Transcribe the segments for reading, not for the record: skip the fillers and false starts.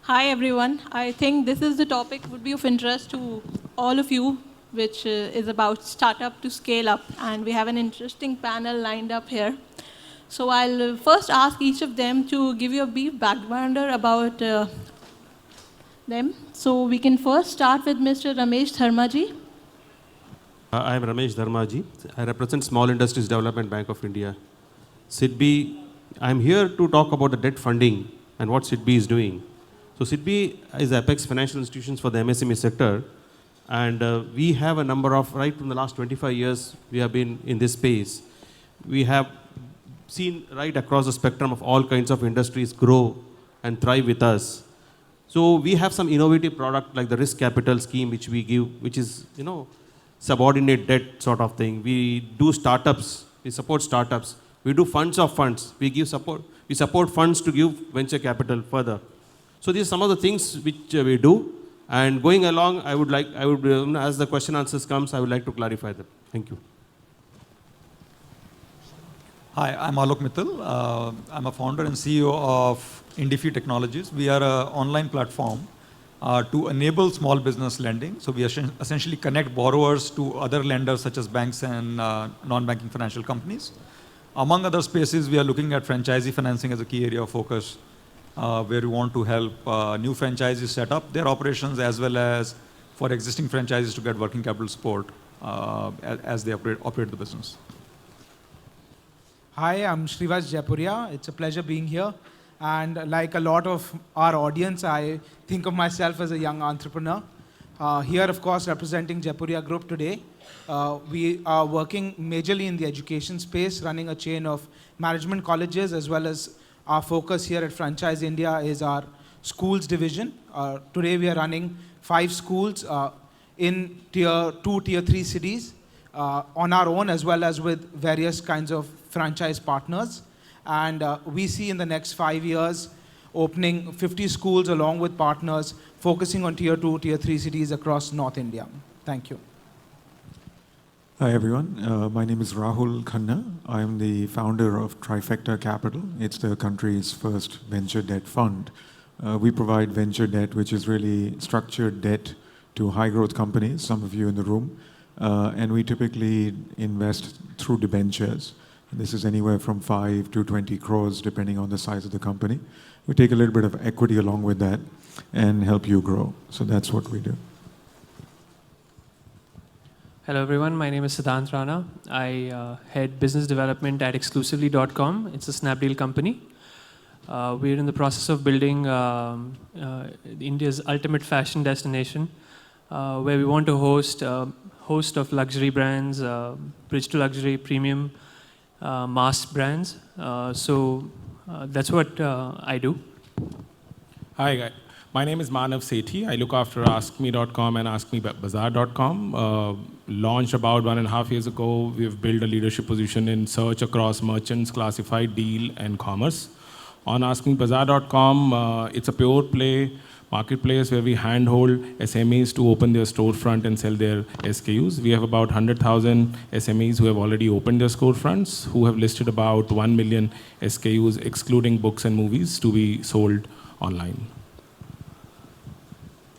Hi everyone. I think this is the topic would be of interest to all of you, which is about startup to scale up. And we have an interesting panel lined up here. So I'll first ask each of them to give you a brief backgrounder about them. So we can first start with Mr. Ramesh Dharmaji. I am Ramesh Dharmaji. I represent Small Industries Development Bank of India. SIDBI, I am here to talk about the debt funding and what SIDBI is doing. So SIDBI is Apex Financial Institutions for the MSME sector. And we have a number of, right from the last 25 years, we have been in this space. We have seen right across the spectrum of all kinds of industries grow and thrive with us. So we have some innovative product like the risk capital scheme which we give, which is, subordinate debt sort of thing. We do startups, we support startups. We do funds of funds. We give support. We support funds to give venture capital further. So these are some of the things which we do. And going along, as the question answers comes, I would like to clarify them. Thank you. Hi, I'm Alok Mittal. I'm a founder and CEO of Indifi Technologies. We are an online platform to enable small business lending. So we essentially connect borrowers to other lenders such as banks and non-banking financial companies. Among other spaces, we are looking at franchisee financing as a key area of focus, where we want to help new franchises set up their operations as well as for existing franchises to get working capital support as they operate the business. Hi, I'm Shreevats Jaipuria. It's a pleasure being here. And like a lot of our audience, I think of myself as a young entrepreneur. Here, of course, representing Jaipuria Group today. We are working majorly in the education space, running a chain of management colleges, as well as our focus here at Franchise India is our schools division. Today, we are running 5 schools in tier 2, tier 3 cities on our own, as well as with various kinds of franchise partners. And we see in the next 5 years opening 50 schools along with partners focusing on tier 2, tier 3 cities across North India. Thank you. Hi everyone, my name is Rahul Khanna. I am the founder of Trifecta Capital. It's the country's first venture debt fund. We provide venture debt, which is really structured debt to high growth companies, some of you in the room. And we typically invest through debentures. This is anywhere from 5 to 20 crores, depending on the size of the company. We take a little bit of equity along with that and help you grow. So that's what we do. Hello everyone, my name is Siddhant Rana. I head business development at exclusively.com. It's a Snapdeal company. We're in the process of building India's ultimate fashion destination, where we want to host a host of luxury brands, bridge to luxury, premium, mass brands. So that's what I do. Hi, guys. My name is Manav Sethi. I look after Askme.com and AskMeBazaar.com. Launched about 1.5 years ago. We've built a leadership position in search across merchants, classified, deal, and commerce. On AskMeBazaar.com, it's a pure play marketplace where we handhold SMEs to open their storefront and sell their SKUs. We have about 100,000 SMEs who have already opened their storefronts, who have listed about 1 million SKUs, excluding books and movies, to be sold online.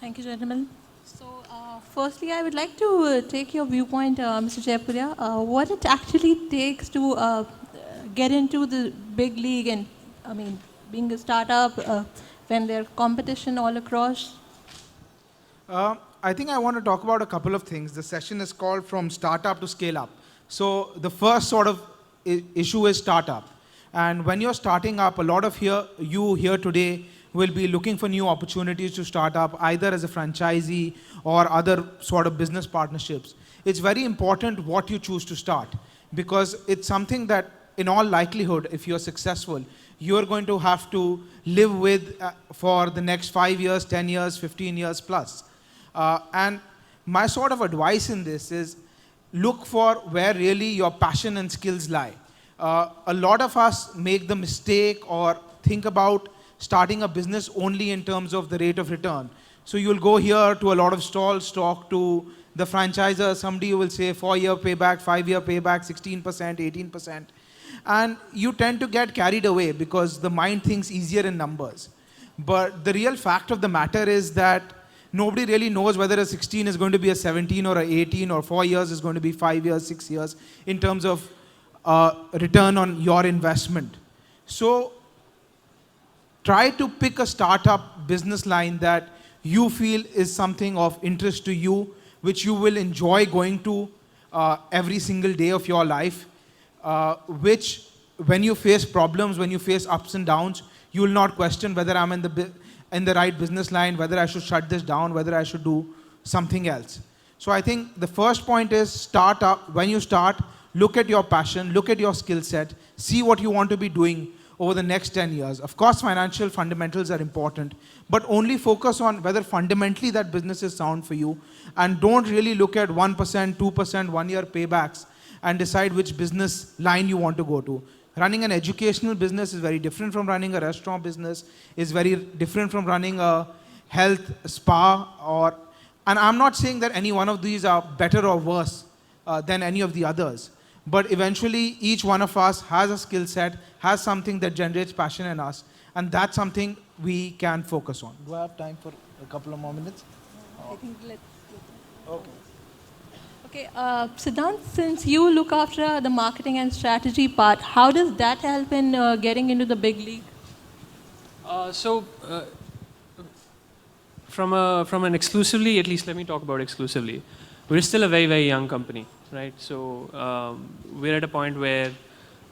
Thank you, gentlemen. So firstly, I would like to take your viewpoint, Mr. Jaipuria, what it actually takes to get into the big league and, being a startup, when there's competition all across? I think I want to talk about a couple of things. The session is called From Startup to Scale Up. So the first sort of issue is startup. And when you're starting up, a lot of you here today will be looking for new opportunities to start up, either as a franchisee or other sort of business partnerships. It's very important what you choose to start, because it's something that in all likelihood, if you're successful, you're going to have to live with for the next 5 years, 10 years, 15 years plus. And my sort of advice in this is look for where really your passion and skills lie. A lot of us make the mistake or think about starting a business only in terms of the rate of return. So you'll go here to a lot of stalls, talk to the franchisor, somebody will say 4-year payback, 5-year payback, 16%, 18%. And you tend to get carried away because the mind thinks easier in numbers. But the real fact of the matter is that nobody really knows whether a 16 is going to be a 17 or a 18, or 4 years is going to be 5 years, 6 years in terms of return on your investment. So try to pick a startup business line that you feel is something of interest to you, which you will enjoy going to every single day of your life, which when you face problems, when you face ups and downs, you will not question whether I'm in the right business line, whether I should shut this down, whether I should do something else. So I think the first point is start up. When you start, look at your passion, look at your skill set, see what you want to be doing over the next 10 years. Of course, financial fundamentals are important, but only focus on whether fundamentally that business is sound for you, and don't really look at 1%, 2%, 1 year paybacks and decide which business line you want to go to. Running an educational business is very different from running a restaurant business, is very different from running a health spa, and I'm not saying that any one of these are better or worse than any of the others. But eventually, each one of us has a skill set, has something that generates passion in us, and that's something we can focus on. Do I have time for a couple of more minutes? I think let's. Okay. Okay, Siddhant, since you look after the marketing and strategy part, how does that help in getting into the big league? From an exclusively, at least let me talk about exclusively. We're still a very, very young company, right? So we're at a point where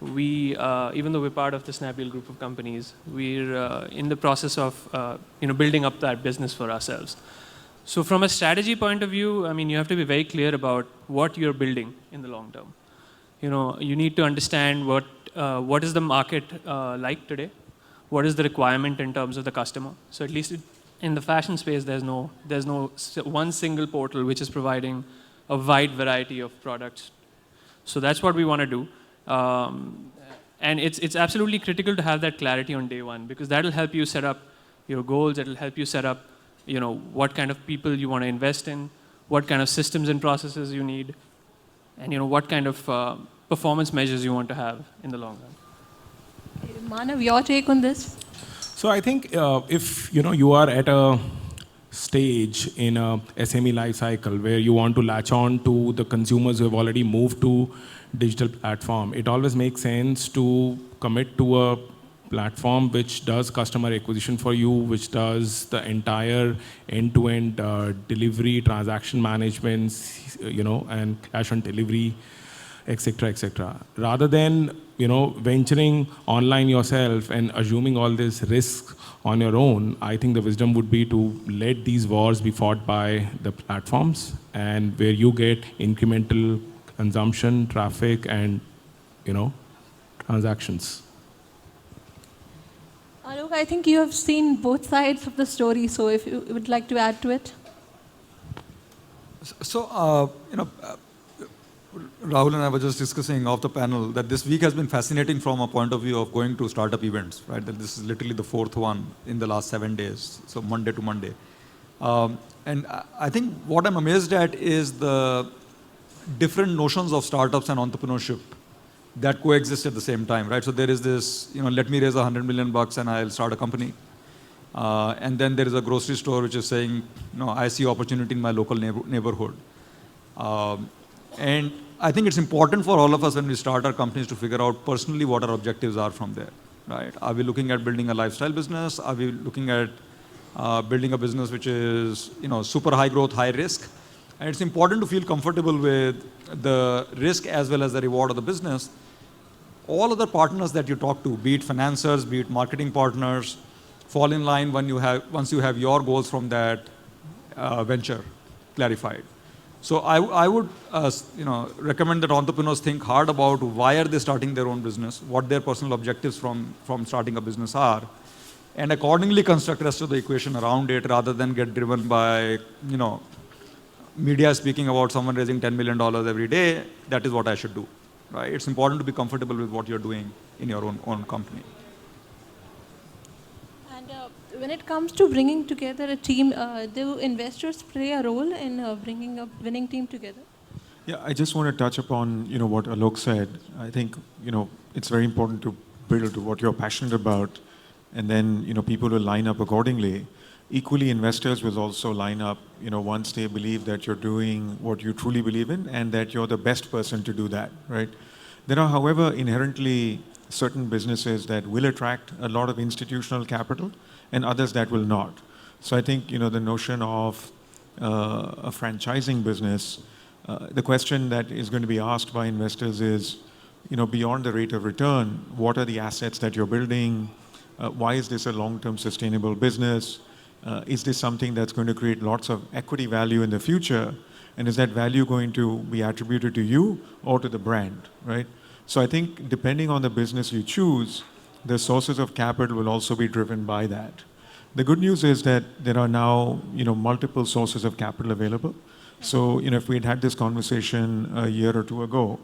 we, even though we're part of the Snapdeal group of companies, we're in the process of building up that business for ourselves. So from a strategy point of view, I mean, you have to be very clear about what you're building in the long term. You need to understand what is the market like today, what is the requirement in terms of the customer. So at least in the fashion space, there's no one single portal which is providing a wide variety of products. So that's what we want to do. And it's absolutely critical to have that clarity on day one, because that'll help you set up your goals, it'll help you set up what kind of people you want to invest in, what kind of systems and processes you need, and what kind of performance measures you want to have in the long run. Manav, your take on this? So I think if you are at a stage in a SME life cycle where you want to latch on to the consumers who have already moved to digital platform, it always makes sense to commit to a platform which does customer acquisition for you, which does the entire end-to-end delivery, transaction management, and cash on delivery, etc., etc. Rather than venturing online yourself and assuming all this risk on your own, I think the wisdom would be to let these wars be fought by the platforms, and where you get incremental consumption, traffic, and transactions. Alok, I think you have seen both sides of the story, so if you would like to add to it. So, Rahul and I were just discussing off the panel that this week has been fascinating from a point of view of going to startup events, right? That this is literally the fourth one in the last 7 days, so Monday to Monday. And I think what I'm amazed at is the different notions of startups and entrepreneurship that coexist at the same time, right? So there is this, let me raise $100 million and I'll start a company. And then there is a grocery store which is saying, no, I see opportunity in my local neighborhood. And I think it's important for all of us when we start our companies to figure out personally what our objectives are from there, right? Are we looking at building a lifestyle business? Are we looking at building a business which is, super high growth, high risk? And it's important to feel comfortable with the risk as well as the reward of the business. All other partners that you talk to, be it financiers, be it marketing partners, fall in line once you have your goals from that venture clarified. So I would recommend that entrepreneurs think hard about why are they starting their own business, what their personal objectives from starting a business are, and accordingly construct the rest of the equation around it, rather than get driven by media speaking about someone raising $10 million every day. That is what I should do, right? It's important to be comfortable with what you're doing in your own company. And when it comes to bringing together a team, do investors play a role in bringing a winning team together? Yeah, I just want to touch upon what Alok said. I think it's very important to build what you're passionate about, and then people will line up accordingly. Equally, investors will also line up once they believe that you're doing what you truly believe in and that you're the best person to do that, right? There are, however, inherently certain businesses that will attract a lot of institutional capital and others that will not. So I think the notion of a franchising business, the question that is going to be asked by investors is, beyond the rate of return, what are the assets that you're building? Why is this a long-term sustainable business? Is this something that's going to create lots of equity value in the future? And is that value going to be attributed to you or to the brand, right? So I think depending on the business you choose, the sources of capital will also be driven by that. The good news is that there are now, multiple sources of capital available. So, if we had had this conversation a year or two ago,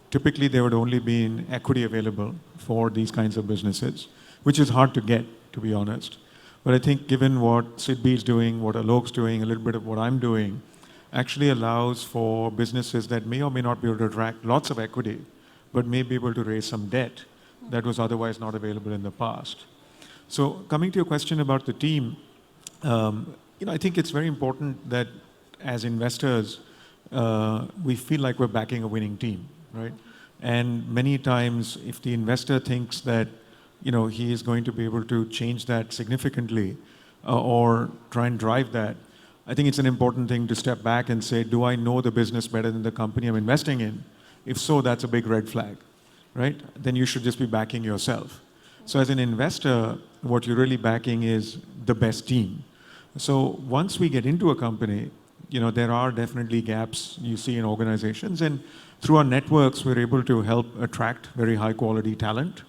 typically there would only be equity available for these kinds of businesses, which is hard to get, to be honest. But I think given what SIDBI is doing, what Alok's doing, a little bit of what I'm doing, actually allows for businesses that may or may not be able to attract lots of equity, but may be able to raise some debt that was otherwise not available in the past. So coming to your question about the team, I think it's very important that as investors, we feel like we're backing a winning team, right? And many times, if the investor thinks that he is going to be able to change that significantly or try and drive that, I think it's an important thing to step back and say, do I know the business better than the company I'm investing in? If so, that's a big red flag, right? Then you should just be backing yourself. So as an investor, what you're really backing is the best team. So once we get into a company, there are definitely gaps you see in organizations, and through our networks, we're able to help attract very high quality talent.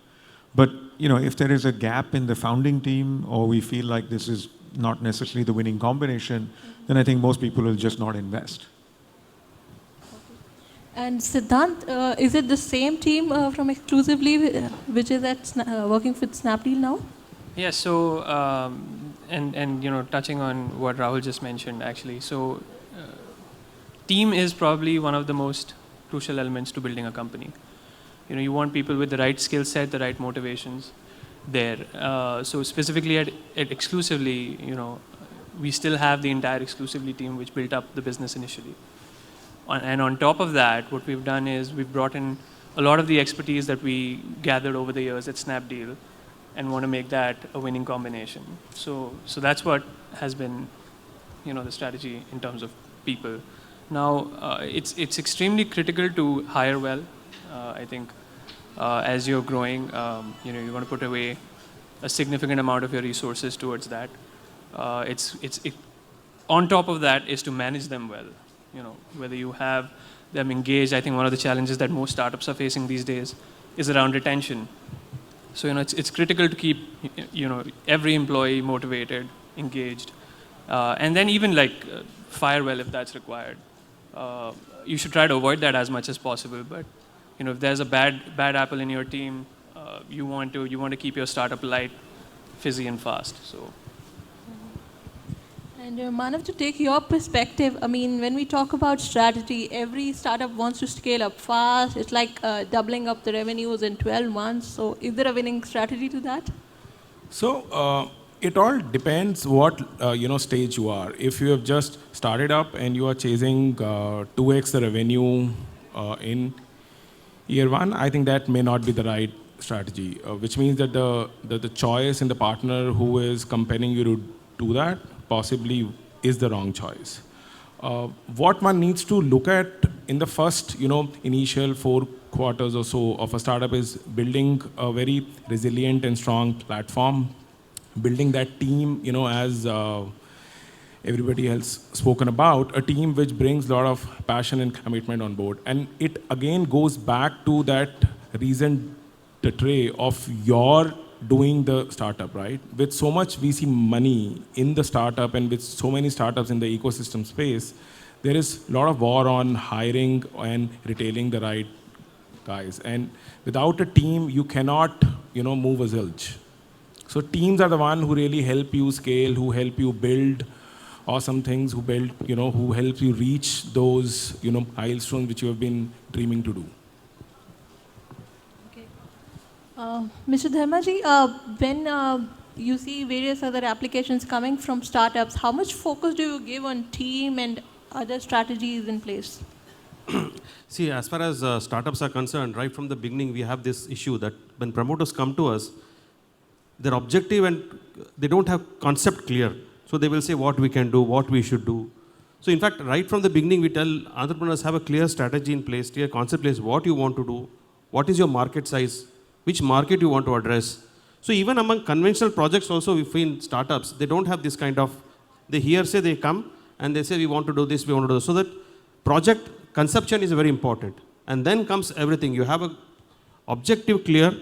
But if there is a gap in the founding team, or we feel like this is not necessarily the winning combination, then I think most people will just not invest. And Siddhant, is it the same team from Exclusively, which is working with Snapdeal now? Yeah, so, and touching on what Rahul just mentioned, actually. So, team is probably one of the most crucial elements to building a company. You want people with the right skill set, the right motivations there. So specifically at Exclusively, we still have the entire Exclusively team which built up the business initially. And on top of that, what we've done is we've brought in a lot of the expertise that we gathered over the years at Snapdeal and want to make that a winning combination. So that's what has been, the strategy in terms of people. Now, it's extremely critical to hire well. I think as you're growing, you want to put away a significant amount of your resources towards that. On top of that is to manage them well. Whether you have them engaged. I think one of the challenges that most startups are facing these days is around retention. So, it's critical to keep, every employee motivated, engaged, and then even fire well if that's required. You should try to avoid that as much as possible. But, if there's a bad apple in your team, you want to keep your startup light, fizzy, and fast. So. And Manav, to take your perspective, I mean, when we talk about strategy, every startup wants to scale up fast. It's like doubling up the revenues in 12 months. So is there a winning strategy to that? So it all depends what stage you are. If you have just started up and you are chasing 2x the revenue in year one, I think that may not be the right strategy, which means that the choice in the partner who is compelling you to do that possibly is the wrong choice. What one needs to look at in the first, initial 4 quarters or so of a startup is building a very resilient and strong platform, building that team, as everybody else spoken about, a team which brings a lot of passion and commitment on board. And it again goes back to that reason, the tray of your doing the startup, right? With so much VC money in the startup and with so many startups in the ecosystem space, there is a lot of war on hiring and retaining the right guys. And without a team, you cannot, move a zilch. So teams are the one who really help you scale, who help you build awesome things, who help you reach those, milestones which you have been dreaming to do. Mr. Dharmaji, when you see various other applications coming from startups, how much focus do you give on team and other strategies in place? See, as far as startups are concerned, right from the beginning, we have this issue that when promoters come to us, their objective and they don't have concept clear. So they will say what we can do, what we should do. So in fact, right from the beginning, we tell entrepreneurs have a clear strategy in place, clear concept in place, what you want to do, what is your market size, which market you want to address. So even among conventional projects also, we find startups, they don't have this kind of, they hear say they come and they say we want to do this, we want to do this. So that project conception is very important. And then comes everything. You have a objective clear,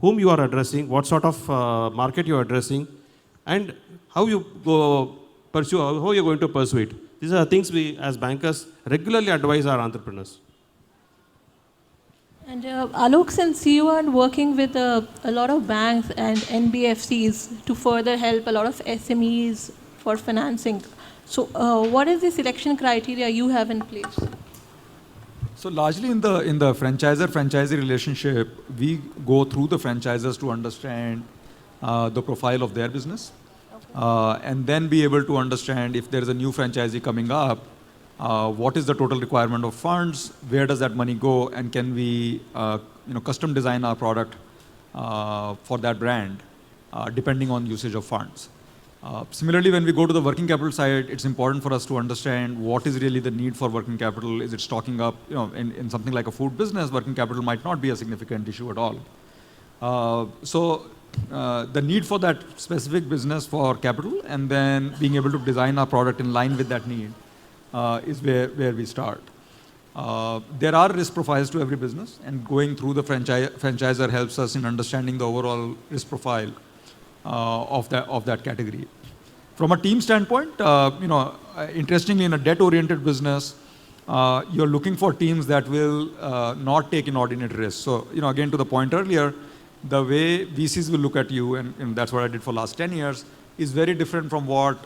whom you are addressing, what sort of market you are addressing, and how you go pursue, how you're going to pursue it. These are things we as bankers regularly advise our entrepreneurs. And Alok, since you are working with a lot of banks and NBFCs to further help a lot of SMEs for financing, so what is the selection criteria you have in place? So largely in the franchisor-franchisee relationship, we go through the franchisors to understand the profile of their business, and then be able to understand if there is a new franchisee coming up, what is the total requirement of funds, where does that money go, and can we custom design our product for that brand, depending on usage of funds. Similarly, when we go to the working capital side, it's important for us to understand what is really the need for working capital. Is it stocking up? In something like a food business, working capital might not be a significant issue at all. So the need for that specific business for capital, and then being able to design our product in line with that need is where we start. There are risk profiles to every business, and going through the franchisor helps us in understanding the overall risk profile of that category. From a team standpoint, interestingly, in a debt-oriented business, you're looking for teams that will not take inordinate risks. So, again, to the point earlier, the way VCs will look at you, and that's what I did for the last 10 years, is very different from what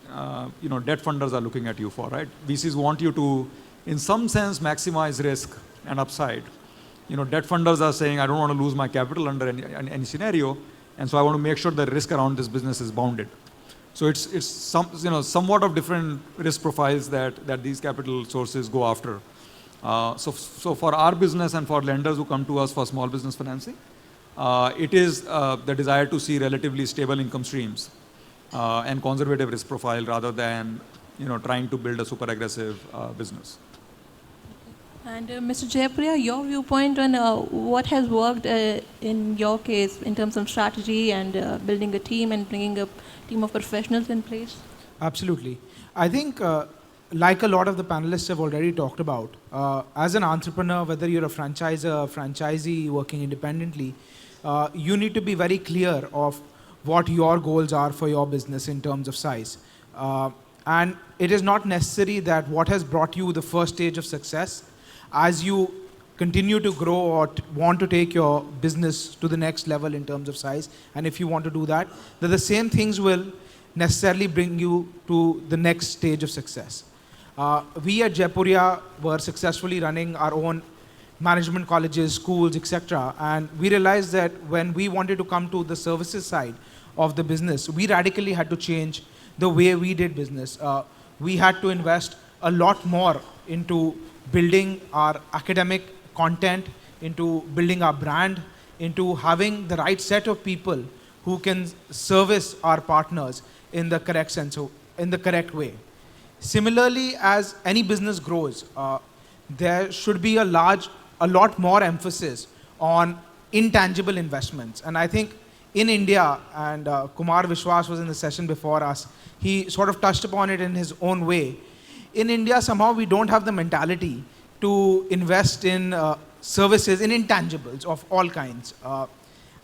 debt funders are looking at you for, right? VCs want you to, in some sense, maximize risk and upside. Debt funders are saying, I don't want to lose my capital under any scenario, and so I want to make sure the risk around this business is bounded. So it's somewhat of different risk profiles that these capital sources go after. So for our business and for lenders who come to us for small business financing, it is the desire to see relatively stable income streams and conservative risk profile rather than trying to build a super aggressive business. And Mr. Jaipuria, your viewpoint on what has worked in your case in terms of strategy and building a team and bringing a team of professionals in place? Absolutely. I think like a lot of the panelists have already talked about, as an entrepreneur, whether you're a franchisor, franchisee working independently, you need to be very clear of what your goals are for your business in terms of size. And it is not necessary that what has brought you the first stage of success, as you continue to grow or want to take your business to the next level in terms of size, and if you want to do that, then the same things will necessarily bring you to the next stage of success. We at Jaipuria were successfully running our own management colleges, schools, etc. And we realized that when we wanted to come to the services side of the business, we radically had to change the way we did business. We had to invest a lot more into building our academic content, into building our brand, into having the right set of people who can service our partners in the correct sense, in the correct way. Similarly, as any business grows, there should be a lot more emphasis on intangible investments. And I think in India, and Kumar Vishwas was in the session before us, he sort of touched upon it in his own way. In India, somehow we don't have the mentality to invest in services, in intangibles of all kinds.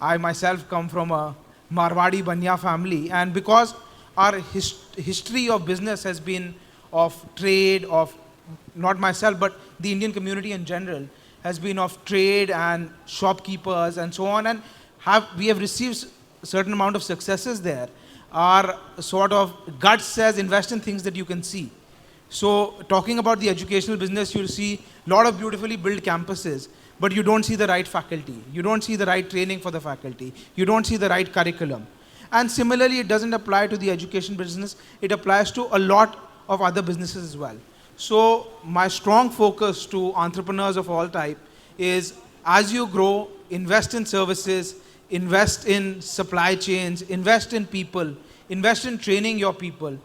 I myself come from a Marwadi Banya family, and because our history of business has been of trade, of not myself, but the Indian community in general, has been of trade and shopkeepers and so on, and we have received a certain amount of successes there. Our sort of gut says invest in things that you can see. So talking about the educational business, you'll see a lot of beautifully built campuses, but you don't see the right faculty. You don't see the right training for the faculty. You don't see the right curriculum. And similarly, it doesn't apply to the education business. It applies to a lot of other businesses as well. So my strong focus to entrepreneurs of all type is, as you grow, invest in services, invest in supply chains, invest in people, invest in training your people.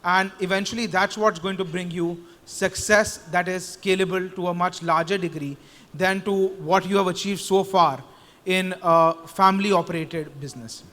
And eventually that's what's going to bring you success that is scalable to a much larger degree than to what you have achieved so far in a family operated business.